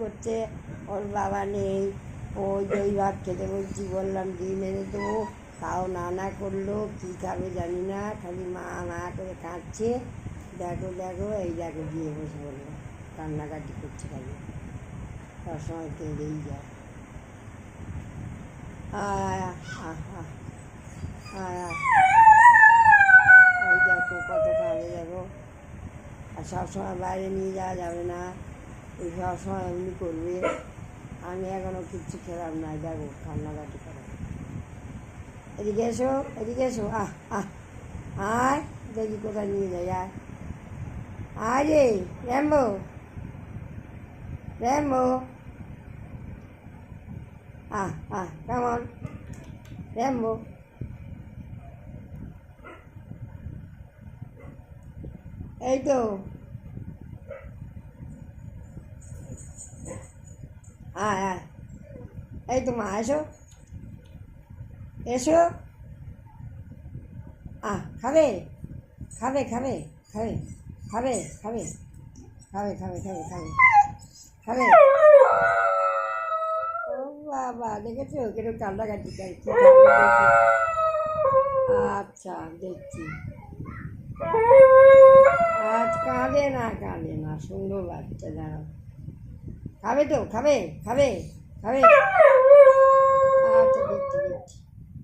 করছে, ওর বাবা নেই, ওই দই ভাত খেতে বলছি, বললাম ডিম এনে দেবো, তাও না না করলো, কী খাবে জানি না, খালি মা মা করে কাঁদছে। দেখো দেখো, এই দেখো গিয়ে বসে বললো, কান্নাকাটি করছে খালি, সবসময় কেঁদেই যায়। আয় আহ আহ আয়, ওই দেখো কত কাঁদে দেখো। আর সবসময় বাইরে নিয়ে যাওয়া যাবে না, এই সবসময় এমনি করবে। আমি এখনও কিচ্ছু খেলাম না, দেখো কান্নাকাটি করে। এদিকে এসো, এদিকে এসো, আহ আহ আয়, দেখি কোথায় নিয়ে যাই, আয় আয় রে র্যাম্বো, র্যাম্বো, কেমন র্যাম্বো, এই তো, আয় আয়, এই তো মা, এসো এসো, খাবে খাবে খাবে খাবে খাবে খাবে খাবে খাবে খাবে খাবে খাবে। ও বাবা, দেখেছো কিরকম কান্নাকাটি করে, কি খাবে দেখি। আচ্ছা দেখছি, আজ কাঁদে না কাঁদে না, সুন্দর বাচ্চা, দাঁড়াও, খাবে তো, খাবে খাবে খাবে, আচ্ছা দেখছি দেখছি।